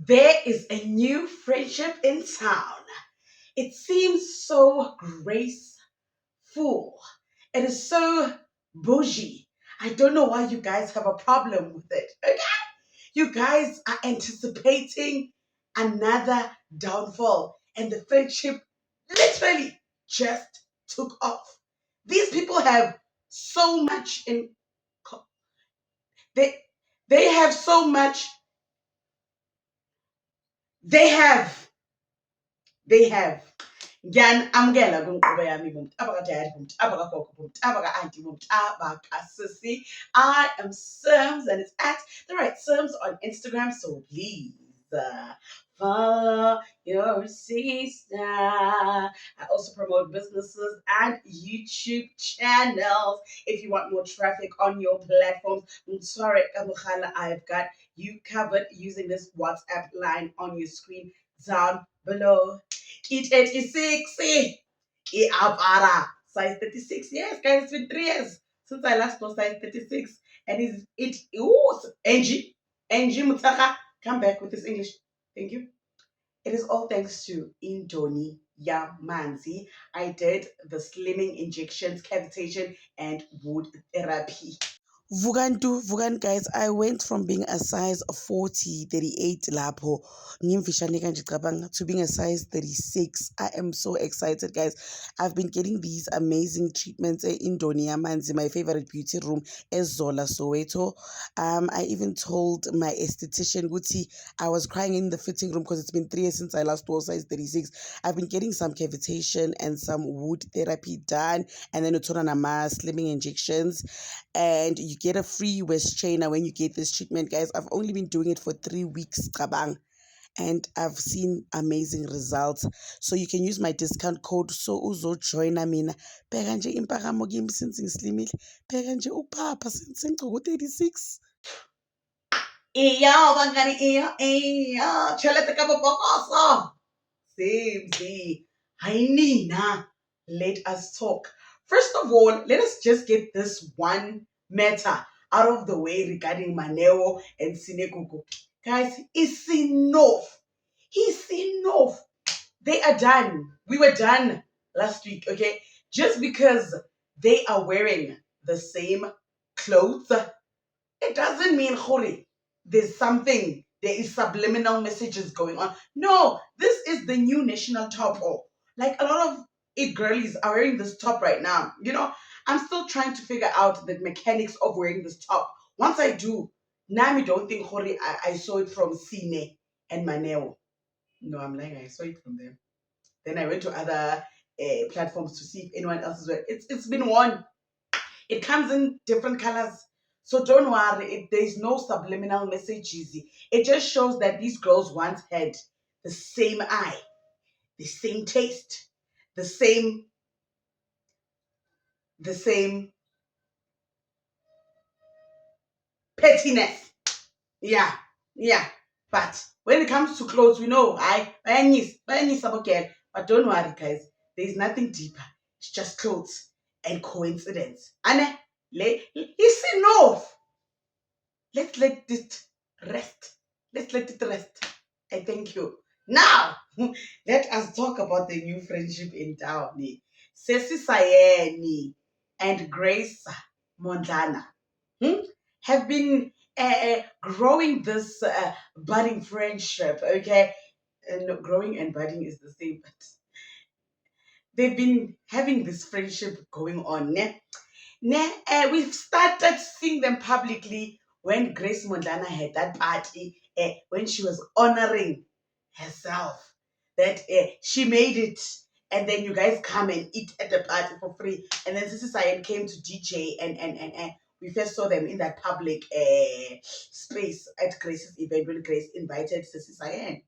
There is a new friendship in town. It seems so graceful. It is so bougie. I don't know why you guys have a problem with it. Okay? You guys are anticipating another downfall, and the friendship literally just took off. These people have so much in they they have so much they have they have ngiyanamukela kwinkqubo yami bomntu abakadadi bomntu abakagogo bomntu abaka-anti bomntu abakasisi. I am Serms and it's at the right Serms on Instagram, so please follow your sister. I also promote businesses and YouTube channels. If you want more traffic on your platforms, sorry, I've got you covered using this WhatsApp line on your screen down below. Kit 86, Iapara, size 36. Yes, guys, it's been 3 years since I last saw size 36. And Angie Mutaka, come back with this English. Thank you. It is all thanks to Indoni Yamanzi. I did the slimming injections, cavitation, and wood therapy. Vugan guys, I went from being a size 40, 38 lapho ngimfishane kanje cabanga to being a size 36. I am so excited, guys. I've been getting these amazing treatments in Indoni Yamanzi, my favorite beauty room, Ezola Soweto. I even told my esthetician Guti I was crying in the fitting room because it's been 3 years since I last wore size 36. I've been getting some cavitation and some wood therapy done, and then Utonanama slimming injections, and you get a free West trainer when you get this treatment, guys. I've only been doing it for 3 weeks, kabang, and I've seen amazing results. So you can use my discount code so uzo join mina. Bheka nje impakamo kimi since ngislimile. Bheka nje upapa since ngigqoke 36. Iyo bangani iyo chelete ka bokoso. Simsi. Hi Nina. Let us talk. First of all, let us just get this one matter out of the way regarding Maneo and Sinekuku. Guys, it's enough. He's enough. They are done. We were done last week, okay? Just because they are wearing the same clothes, it doesn't mean Khori. There's something, there is subliminal messages going on. No, this is the new national top. Oh, like a lot of it girlies are wearing this top right now. I'm still trying to figure out the mechanics of wearing this top. Once I do, Nami don't think Khori, I saw it from Cine and Maneo. No, I'm lying, I saw it from them. Then I went to other platforms to see if anyone else is wearing it. It's been worn. It comes in different colors. So don't worry, there's no subliminal messages. It just shows that these girls once had the same eye, the same taste, the same, the same pettiness. Yeah, yeah. But when it comes to clothes, we know but don't worry, guys. There's nothing deeper. It's just clothes and coincidence. And it's enough. Let's let it rest. Let's let it rest. I thank you. Now, let us talk about the new friendship in town. Sesi Sayeni and Grace Montana have been growing this budding friendship, okay? And growing and budding is the same, but they've been having this friendship going on. We've started seeing them publicly when Grace Mondlana had that party, when she was honoring herself, that she made it, and then you guys come and eat at the party for free. And then Sisi Sayen came to DJ, and we first saw them in that public space at Grace's event when Grace invited Sisi Sayen.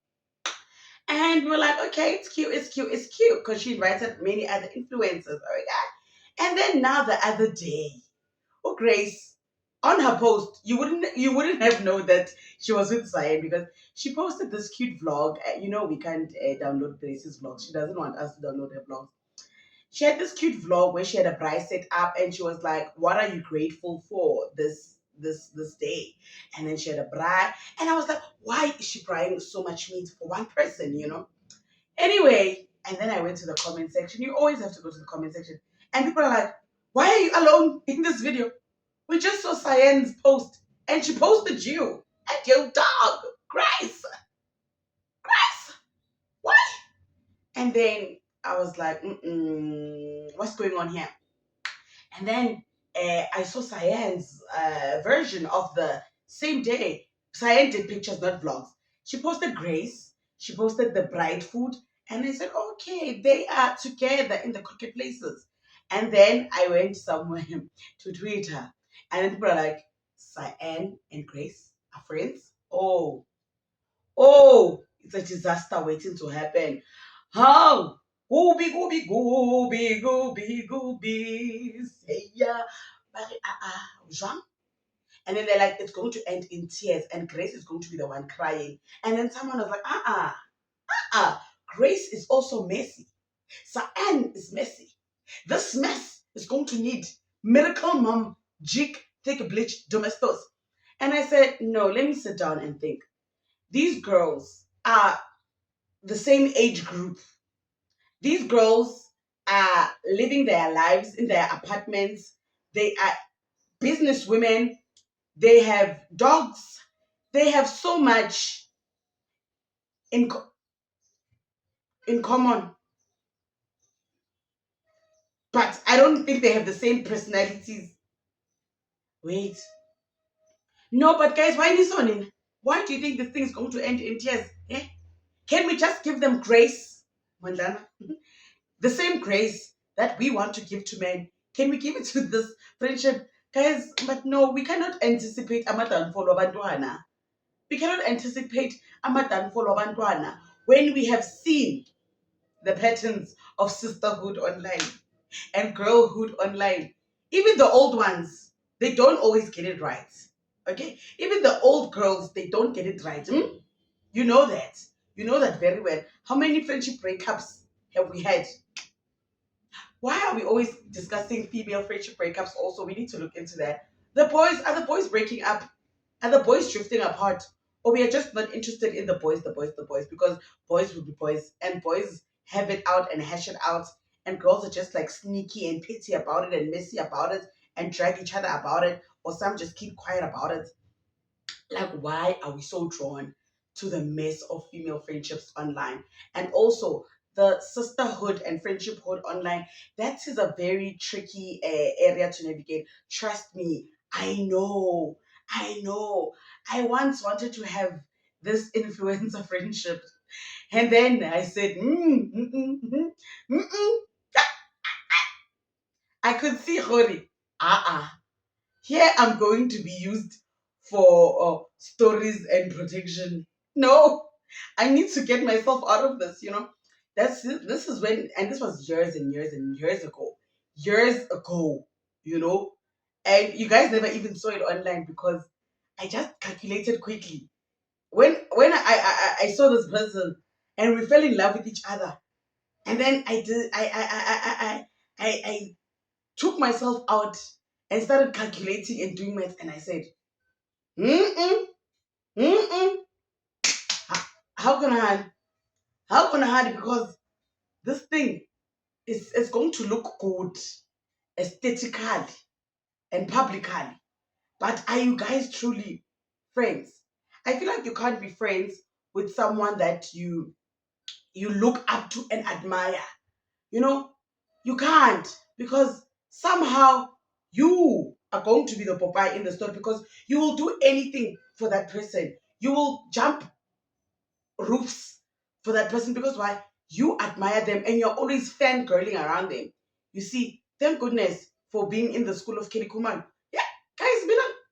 And we were like, okay, it's cute, it's cute, it's cute, because she invited many other influencers. Okay? And then now the other day, oh Grace, on her post, you wouldn't have known that she was with Zayn because she posted this cute vlog. We can't download Grace's vlog. She doesn't want us to download her vlogs. She had this cute vlog where she had a bride set up, and she was like, "What are you grateful for this this day. And then she had a bra. And I was like, why is she buying so much meat for one person, you know? Anyway, and then I went to the comment section. You always have to go to the comment section. And people are like, why are you alone in this video? We just saw Cyenne's post. And she posted you and your dog, Grace. Grace, what? And then I was like, what's going on here? And then I saw Cyenne's version of the same day. Cyan did pictures, not vlogs. She posted Grace. She posted the bride food. And I said, okay, they are together in the cricket places. And then I went somewhere to Twitter. And then people are like, Cyan and Grace are friends? Oh, it's a disaster waiting to happen. How? Gooby, gooby, gooby, gooby, gooby. Say yeah. Jean. And then they're like, it's going to end in tears, and Grace is going to be the one crying. And then someone was like, Grace is also messy. Cyan is messy. This mess is going to need miracle mom, jig, thick bleach, domestos. And I said, no, let me sit down and think. These girls are the same age group. These girls are living their lives in their apartments. They are business women. They have dogs. They have so much in, in common. But I don't think they have the same personalities. Wait. No, but guys, why listening? Why do you think this thing is going to end in tears? Eh? Can we just give them grace, Mandana? The same grace that we want to give to men. Can we give it to this friendship? Guys, but no, we cannot anticipate amadanfolo abantwana. We cannot anticipate amadanfolo abantwana when we have seen the patterns of sisterhood online and girlhood online. Even the old ones, they don't always get it right. Okay? Even the old girls, they don't get it right. You know that. You know that very well. How many friendship breakups have we had? Why are we always discussing female friendship breakups also? We need to look into that. Are the boys breaking up? Are the boys drifting apart? Or we are just not interested in the boys, because boys will be boys, and boys have it out and hash it out, and girls are just like sneaky and petty about it and messy about it and drag each other about it, or some just keep quiet about it. Like, why are we so drawn to the mess of female friendships online? And also the sisterhood and friendshiphood online, that is a very tricky area to navigate. Trust me, I know. I once wanted to have this influencer friendship, and then I said, I could see Hori. Here I'm going to be used for stories and protection. No, I need to get myself out of this. This is when, and this was years and years and years ago, years ago. You know, and you guys never even saw it online because I just calculated quickly. When I saw this person and we fell in love with each other, and then I did I took myself out and started calculating and doing math, and I said, mm-mm, mm-mm. How, how can I hide? How can I hide? Because this thing is going to look good aesthetically and publicly. But are you guys truly friends? I feel like you can't be friends with someone that you look up to and admire. You know, you can't, because somehow you are going to be the Popeye in the story, because you will do anything for that person. You will jump roofs for that person, because why? You admire them and you're always fangirling around them. You see, thank goodness for being in the school of Kelly Kuman. Yeah, guys,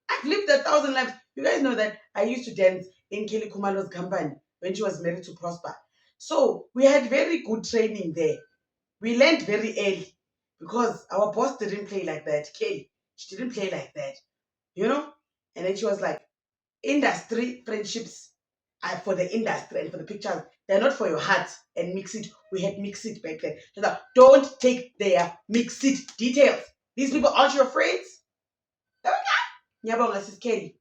I've lived 1,000 lives. You guys know that I used to dance in Kelly Kumalo's company when she was married to Prosper. So we had very good training there. We learned very early, because our boss didn't play like that. Kelly, she didn't play like that, you know? And then she was like, industry friendships are for the industry and for the pictures. They're not for your heart and mix it. We had mix it back then. She's like, don't take their mix it details. These people aren't your friends. Nyabonga sis Kelly.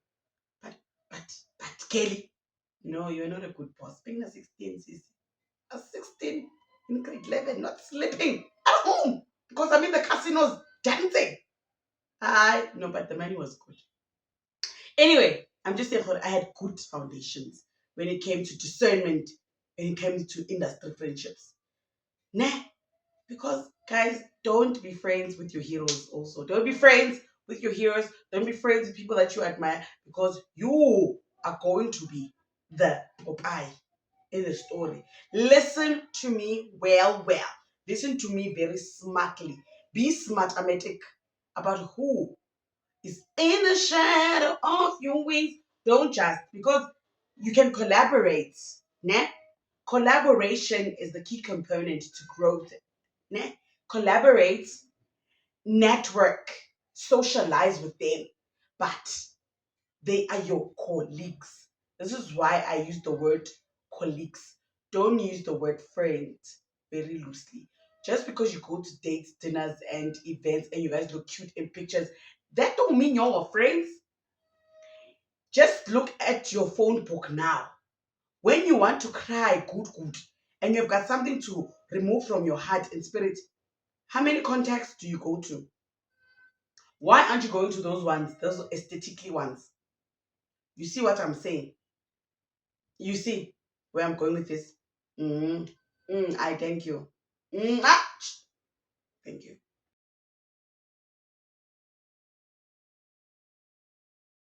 But but Kelly, no, you're not a good boss. Being a 16, sis. A 16 in grade 11, not sleeping at home because I'm in the casinos dancing. I no, but the money was good. Anyway, I'm just saying I had good foundations when it came to discernment, when it came to industry friendships. Nah, because guys, don't be friends with your heroes also. Don't be friends with your heroes. Don't be friends with people that you admire because you are going to be the Popeye in the story. Listen to me well. Listen to me very smartly. Be smartamatic about who is in the shadow of your wings. Don't just because you can collaborate. Né? Collaboration is the key component to growth. Né? Collaborate, network, socialize with them, but they are your colleagues. This is why I use the word colleagues. Don't use the word friend very loosely. Just because you go to dates, dinners, and events and you guys look cute in pictures, that don't mean you're friends. Just look at your phone book now. When you want to cry, good, and you've got something to remove from your heart and spirit, how many contacts do you go to? Why aren't you going to those ones, those aesthetically ones? You see what I'm saying? You see where I'm going with this? I thank you. Thank you.